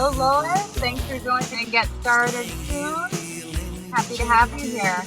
Hello, Lois. Thanks for joining and get started soon. Happy to have you here.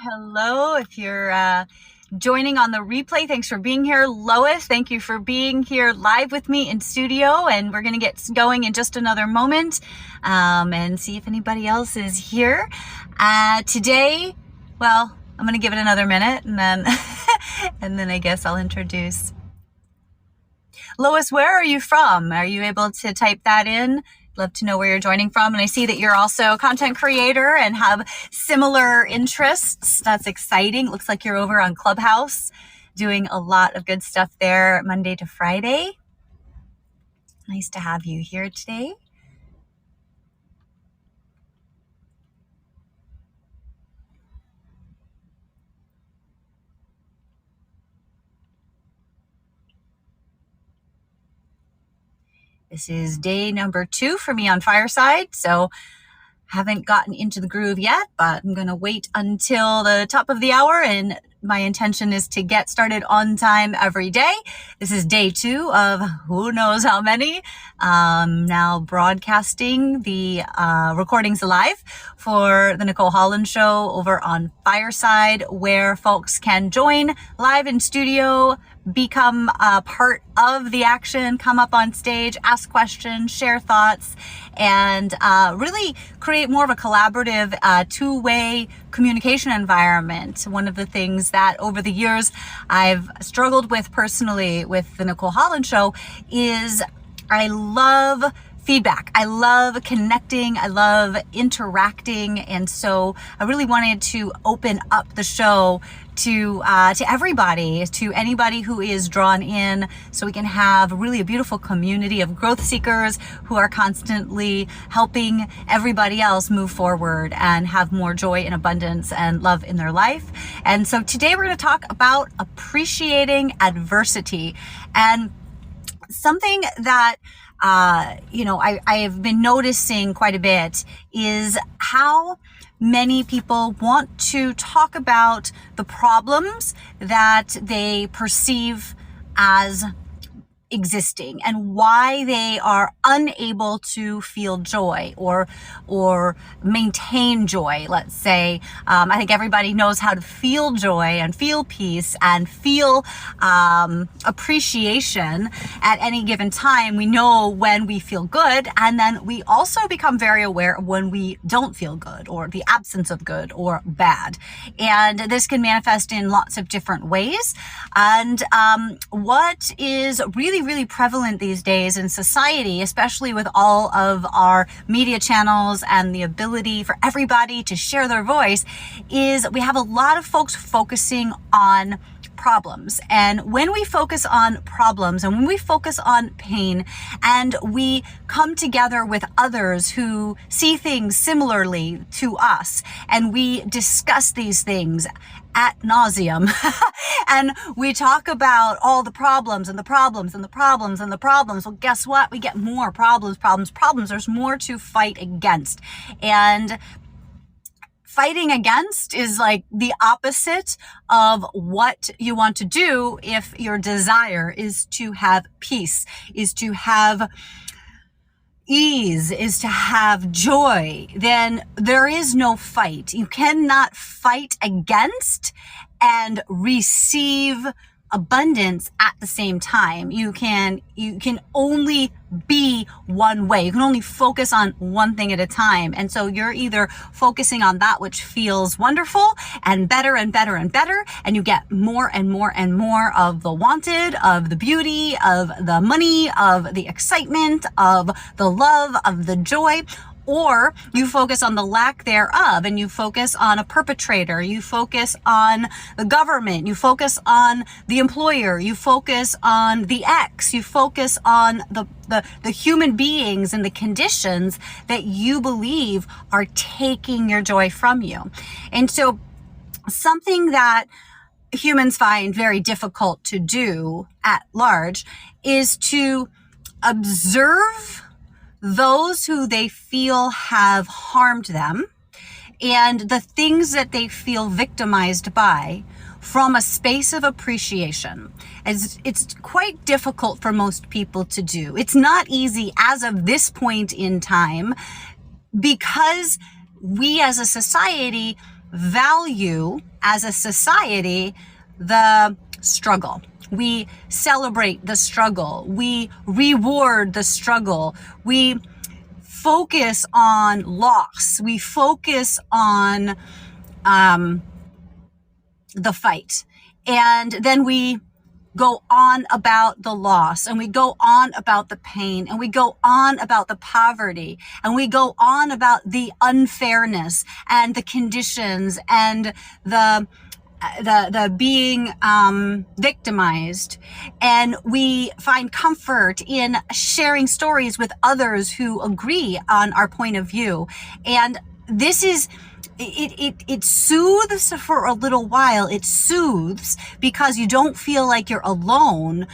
Hello. If you're joining on the replay, thanks for being here. Lois, thank you for being here live with me in studio. And we're going to get going in just another moment and see if anybody else is here. Today, well, I'm going to give it another minute and then, and then I guess I'll introduce. Lois, where are you from? Are you able to type that in? Love to know where you're joining from. And I see that you're also a content creator and have similar interests. That's exciting. Looks like you're over on Clubhouse doing a lot of good stuff there Monday to Friday. Nice to have you here today. This is day number 2 for me on Fireside, so haven't gotten into the groove yet, but I'm going to wait until the top of the hour, and my intention is to get started on time every day. This is day 2 of who knows how many. Now broadcasting the recordings live for the Nicole Holland Show over on Fireside, where folks can join live in studio, become a part of the action, come up on stage, ask questions, share thoughts, and really create more of a collaborative two-way communication environment. One of the things that over the years I've struggled with personally with the Nicole Holland Show is I love feedback. I love connecting. I love interacting. And so I really wanted to open up the show to everybody, to anybody who is drawn in, so we can have really a beautiful community of growth seekers who are constantly helping everybody else move forward and have more joy and abundance and love in their life. And so today we're going to talk about appreciating adversity, and something that I have been noticing quite a bit is how many people want to talk about the problems that they perceive as existing and why they are unable to feel joy or maintain joy, let's say. I think everybody knows how to feel joy and feel peace and feel appreciation at any given time. We know when we feel good, and then we also become very aware of when we don't feel good or the absence of good or bad. And this can manifest in lots of different ways. And what is really prevalent these days in society, especially with all of our media channels and the ability for everybody to share their voice, is we have a lot of folks focusing on problems. And when we focus on problems and when we focus on pain and we come together with others who see things similarly to us and we discuss these things ad nauseum and we talk about all the problems and the problems and the problems and the problems, well, guess what? We get more problems. There's more to fight against. And fighting against is like the opposite of what you want to do if your desire is to have peace, is to have ease, is to have joy. Then there is no fight. You cannot fight against and receive abundance at the same time. You can only be one way. You can only focus on one thing at a time. And so you're either focusing on that which feels wonderful and better and better and better, and you get more and more and more of the wanted, of the beauty, of the money, of the excitement, of the love, of the joy. Or you focus on the lack thereof and you focus on a perpetrator, you focus on the government, you focus on the employer, you focus on the ex, you focus on the human beings and the conditions that you believe are taking your joy from you. And so something that humans find very difficult to do at large is to observe those who they feel have harmed them and the things that they feel victimized by from a space of appreciation. It's quite difficult for most people to do. It's not easy as of this point in time because we as a society value, as a society, the struggle. We celebrate the struggle. We reward the struggle. We focus on loss. We focus on the fight. And then we go on about the loss, and we go on about the pain, and we go on about the poverty, and we go on about the unfairness and the conditions and the being victimized. And we find comfort in sharing stories with others who agree on our point of view. And this is, it soothes for a little while. It soothes because you don't feel like you're alone.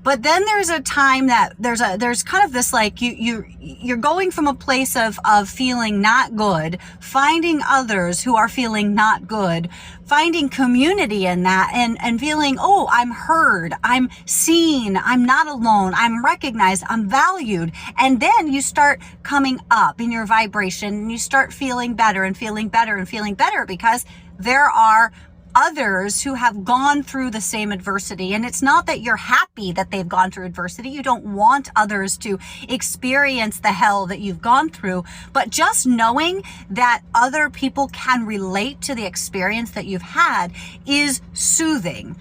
But then there's a time that there's kind of this like you're going from a place of feeling not good, finding others who are feeling not good, finding community in that and feeling, oh, I'm heard, I'm seen, I'm not alone, I'm recognized, I'm valued. And then you start coming up in your vibration and you start feeling better and feeling better and feeling better because there are others who have gone through the same adversity. And it's not that you're happy that they've gone through adversity. You don't want others to experience the hell that you've gone through, but just knowing that other people can relate to the experience that you've had is soothing.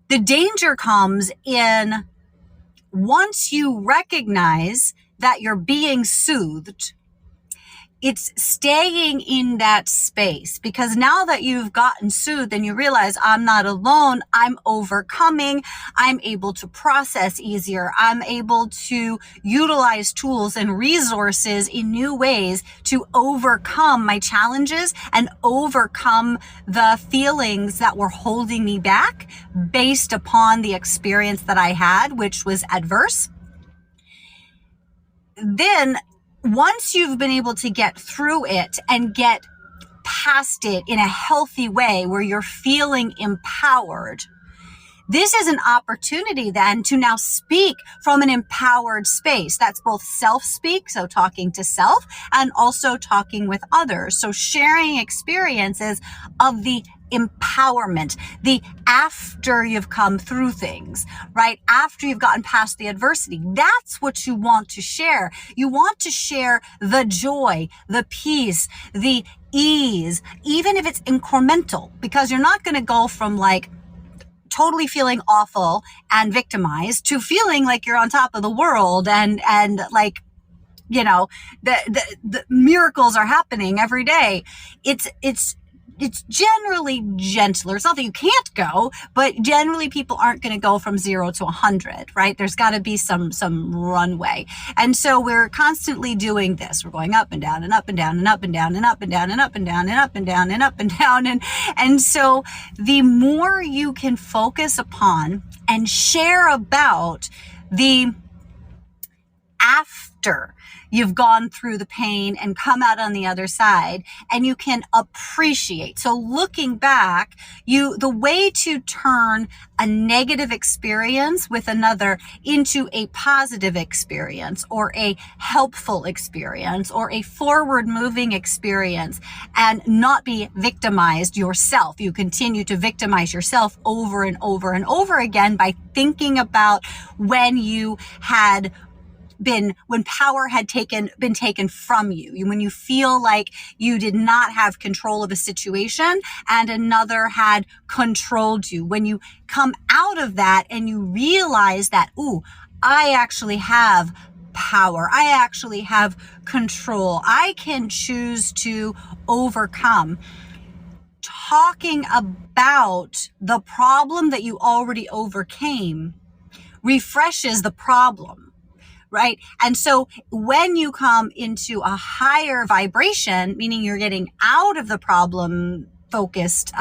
The danger comes in once you recognize that you're being soothed. It's staying in that space, because now that you've gotten soothed and you realize I'm not alone, I'm overcoming, I'm able to process easier, I'm able to utilize tools and resources in new ways to overcome my challenges and overcome the feelings that were holding me back based upon the experience that I had, which was adverse. Then once you've been able to get through it and get past it in a healthy way where you're feeling empowered, this is an opportunity then to now speak from an empowered space. That's both self-speak, so talking to self, and also talking with others. So sharing experiences of the empowerment, the after you've come through things, right? After you've gotten past the adversity. That's what you want to share. You want to share the joy, the peace, the ease, even if it's incremental, because you're not going to go from like totally feeling awful and victimized to feeling like you're on top of the world and like, you know, the miracles are happening every day. It's it's generally gentler. It's not that you can't go, but generally people aren't going to go from 0 to 100, right? There's got to be some runway. And so we're constantly doing this. We're going up and down and up and down and up and down and up and down and up and down and up and down and up and down. And so the more you can focus upon and share about the after you've gone through the pain and come out on the other side, and you can appreciate. So looking back, the way to turn a negative experience with another into a positive experience or a helpful experience or a forward moving experience and not be victimized yourself. You continue to victimize yourself over and over and over again by thinking about when you had when power had been taken from you, when you feel like you did not have control of a situation and another had controlled you, when you come out of that and you realize that, ooh, I actually have power. I actually have control. I can choose to overcome. Talking about the problem that you already overcame refreshes the problem. Right? And so when you come into a higher vibration, meaning you're getting out of the problem focused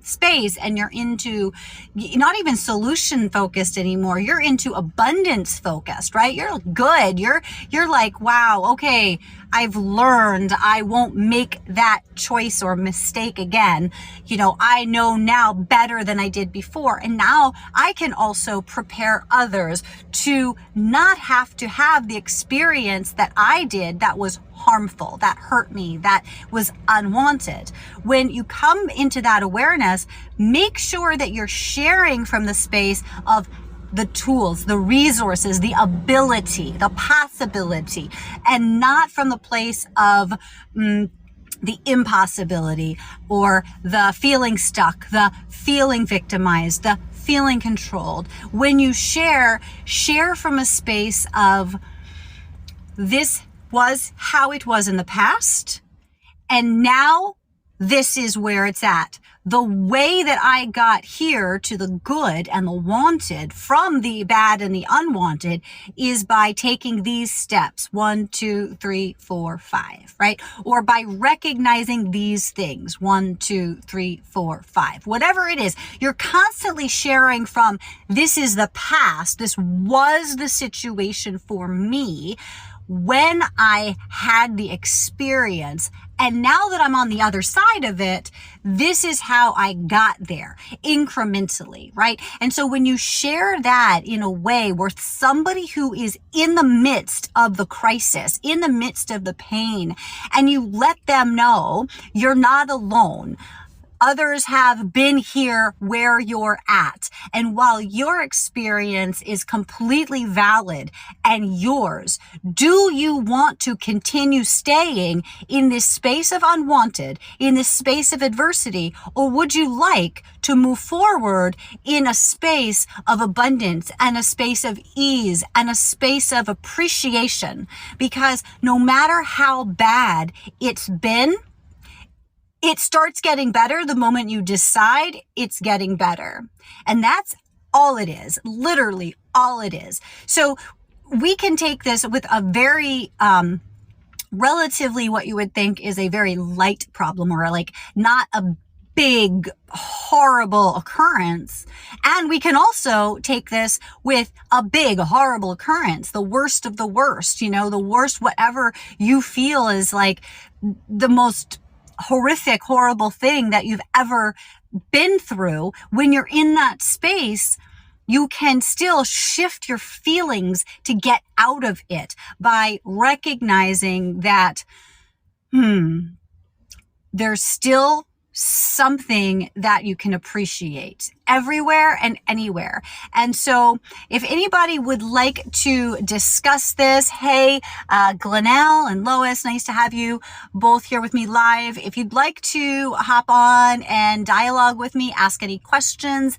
space and you're into not even solution focused anymore, you're into abundance focused, right? You're good. You're like, wow, okay, I've learned I won't make that choice or mistake again. I know now better than I did before. And now I can also prepare others to not have to have the experience that I did that was harmful, that hurt me, that was unwanted. When you come into that awareness, make sure that you're sharing from the space of the tools, the resources, the ability, the possibility, and not from the place of the impossibility or the feeling stuck, the feeling victimized, the feeling controlled. When you share from a space of this was how it was in the past, and now this is where it's at. The way that I got here to the good and the wanted from the bad and the unwanted is by taking these steps, 1, 2, 3, 4, 5, right? Or by recognizing these things, 1, 2, 3, 4, 5, whatever it is. You're constantly sharing from this is the past. This was the situation for me when I had the experience. And now that I'm on the other side of it, this is how I got there incrementally, right? And so when you share that in a way where somebody who is in the midst of the crisis, in the midst of the pain, and you let them know you're not alone, others have been here where you're at. And while your experience is completely valid and yours, do you want to continue staying in this space of unwanted, in this space of adversity, or would you like to move forward in a space of abundance and a space of ease and a space of appreciation? Because no matter how bad it's been, it starts getting better the moment you decide it's getting better. And that's all it is, literally all it is. So we can take this with a very, relatively what you would think is a very light problem, or like not a big, horrible occurrence. And we can also take this with a big, horrible occurrence, the worst of the worst, the worst, whatever you feel is like the most horrific, horrible thing that you've ever been through. When you're in that space, you can still shift your feelings to get out of it by recognizing that, there's still something that you can appreciate. everywhere and anywhere. And so if anybody would like to discuss this, hey, Glenelle and Lois, nice to have you both here with me live. If you'd like to hop on and dialogue with me, ask any questions,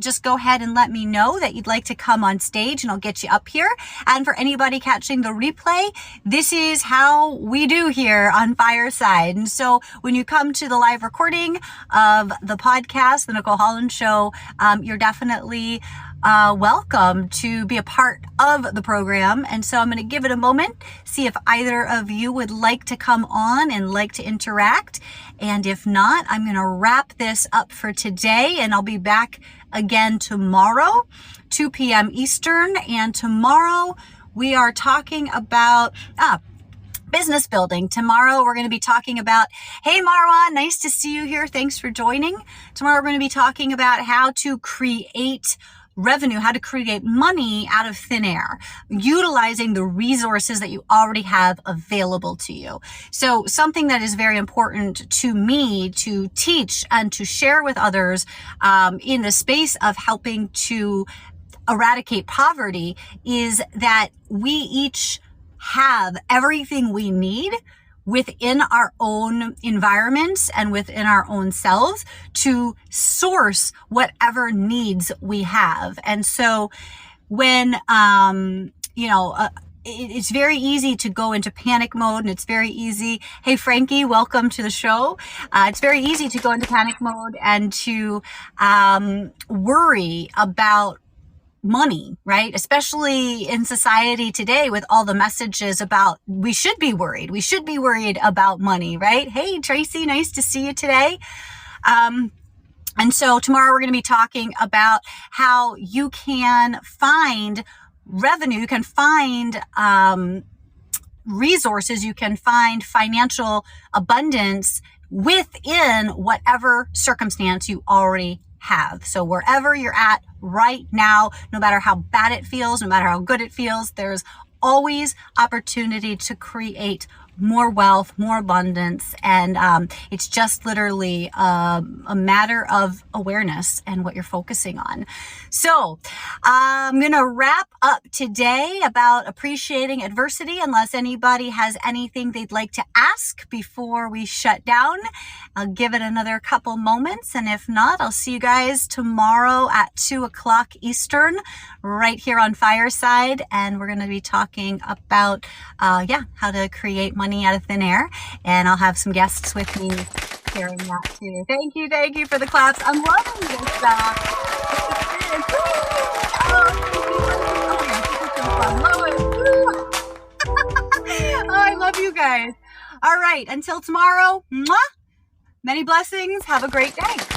just go ahead and let me know that you'd like to come on stage and I'll get you up here. And for anybody catching the replay, this is how we do here on Fireside. And so when you come to the live recording of the podcast, The Nicole Holland Show, you're definitely welcome to be a part of the program. And so I'm going to give it a moment, see if either of you would like to come on and like to interact. And if not, I'm going to wrap this up for today, and I'll be back again tomorrow, 2 p.m. Eastern. And tomorrow we are talking about business building. Tomorrow we're going to be talking about, hey Marwan, nice to see you here. Thanks for joining. Tomorrow we're going to be talking about how to create revenue, how to create money out of thin air, utilizing the resources that you already have available to you. So something that is very important to me to teach and to share with others in the space of helping to eradicate poverty is that we each have everything we need within our own environments and within our own selves to source whatever needs we have. And so when, it's very easy to go into panic mode, and it's very easy. Hey, Frankie, welcome to the show. It's very easy to go into panic mode and to worry about money, right? Especially in society today with all the messages about we should be worried. We should be worried about money, right? Hey, Tracy, nice to see you today. And so tomorrow we're going to be talking about how you can find revenue, you can find resources, you can find financial abundance within whatever circumstance you already have. So wherever you're at right now, no matter how bad it feels, no matter how good it feels, there's always opportunity to create more wealth, more abundance. And it's just literally a matter of awareness and what you're focusing on. So I'm going to wrap up today about appreciating adversity, unless anybody has anything they'd like to ask before we shut down. I'll give it another couple moments. And if not, I'll see you guys tomorrow at 2 o'clock Eastern, right here on Fireside. And we're going to be talking about, how to create money out of thin air. And I'll have some guests with me sharing that too. Thank you for the claps. I'm loving this I love you guys. All right, until tomorrow, mwah, many blessings. Have a great day.